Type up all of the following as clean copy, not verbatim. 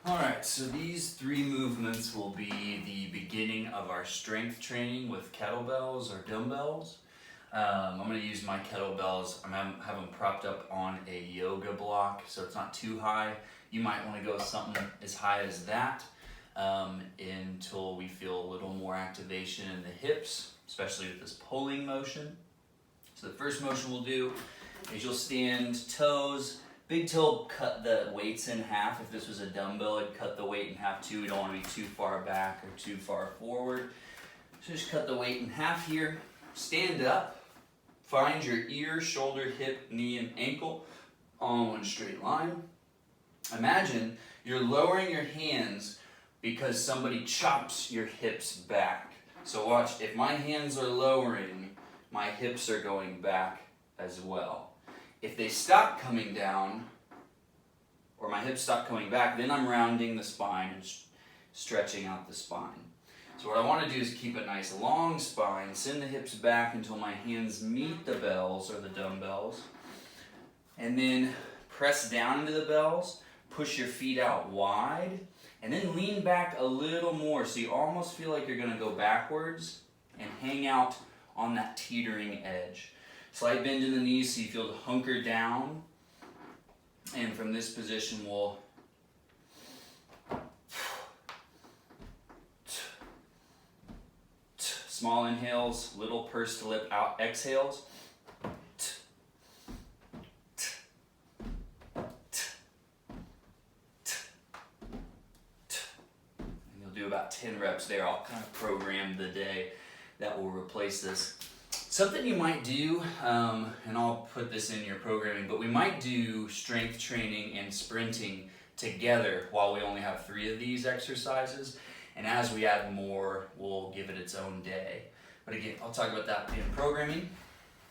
Alright, so these 3 movements will be the beginning of our strength training with kettlebells or dumbbells. I'm going to use my kettlebells. have them propped up on a yoga block so it's not too high. You might want to go something as high as that until we feel a little more activation in the hips, especially with this pulling motion. So the first motion we'll do is you'll stand toes. Big toe cut the weights in half. If this was a dumbbell, it'd cut the weight in half too. We don't want to be too far back or too far forward. So just cut the weight in half here. Stand up. Find your ear, shoulder, hip, knee, and ankle all in one straight line. Imagine you're lowering your hands because somebody chops your hips back. So watch, if my hands are lowering, my hips are going back as well. If they stop coming down, or my hips stop coming back, then I'm rounding the spine and stretching out the spine. So what I want to do is keep a nice long spine, send the hips back until my hands meet the bells or the dumbbells, and then press down into the bells, push your feet out wide, and then lean back a little more so you almost feel like you're going to go backwards and hang out on that teetering edge. Slight bend in the knees so you feel to hunker down. And from this position, we'll small inhales, little pursed lip out exhales. And you'll do about 10 reps there. I'll kind of program the day that will replace this. Something you might do, and I'll put this in your programming, but we might do strength training and sprinting together while we only have 3 of these exercises. And as we add more, we'll give it its own day. But again, I'll talk about that in programming.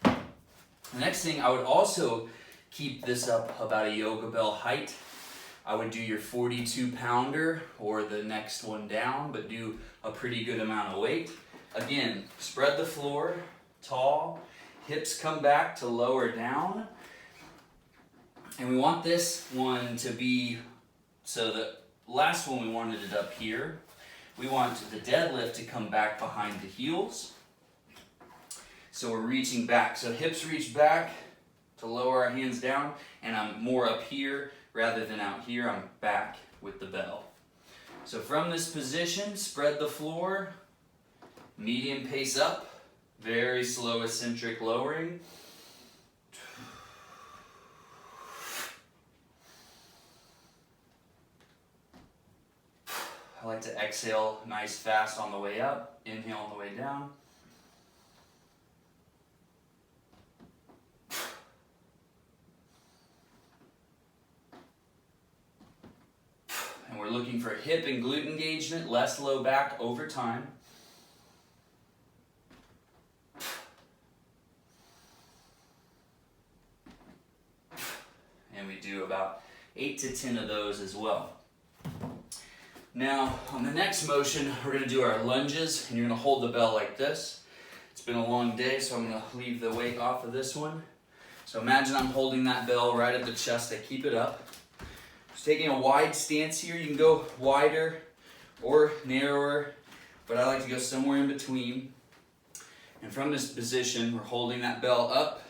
The next thing, I would also keep this up about a yoga bell height. I would do your 42-pounder or the next one down, but do a pretty good amount of weight. Again, spread the floor. Tall, hips come back to lower down, and we want this one to be, so the last one we wanted it up here, we want the deadlift to come back behind the heels, so we're reaching back, so hips reach back to lower our hands down, and I'm more up here rather than out here. I'm back with the bell. So from this position, spread the floor, medium pace up, very slow eccentric lowering. I like to exhale nice fast on the way up, inhale on the way down. And we're looking for hip and glute engagement, less low back over time. And we do about 8 to 10 of those as well. Now, on the next motion, we're going to do our lunges, and you're going to hold the bell like this. It's been a long day, so I'm going to leave the weight off of this one. So imagine I'm holding that bell right at the chest. I keep it up. Just taking a wide stance here. You can go wider or narrower, but I like to go somewhere in between. And from this position, we're holding that bell up,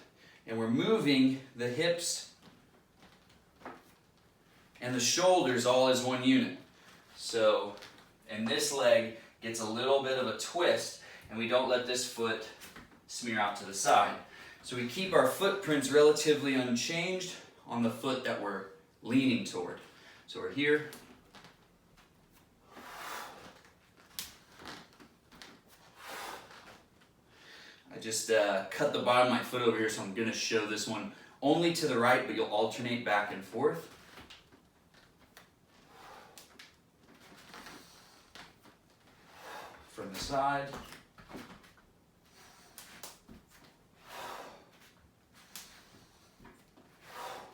and we're moving the hips and the shoulders all as one unit. So, and this leg gets a little bit of a twist, and we don't let this foot smear out to the side. So we keep our footprints relatively unchanged on the foot that we're leaning toward. So we're here. I just cut the bottom of my foot over here, so I'm going to show this one only to the right, but you'll alternate back and forth. From the side.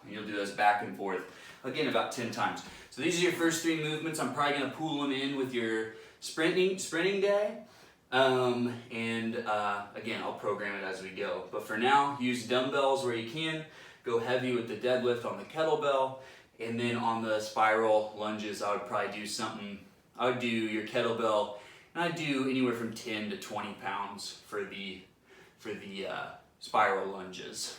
And you'll do those back and forth, again, about 10 times. So these are your first 3 movements. I'm probably going to pool them in with your sprinting day. Again, I'll program it as we go. But for now, use dumbbells where you can. Go heavy with the deadlift on the kettlebell, And then on the spiral lunges, I would probably do something, I would do your kettlebell, and I'd do anywhere from 10 to 20 pounds for the spiral lunges.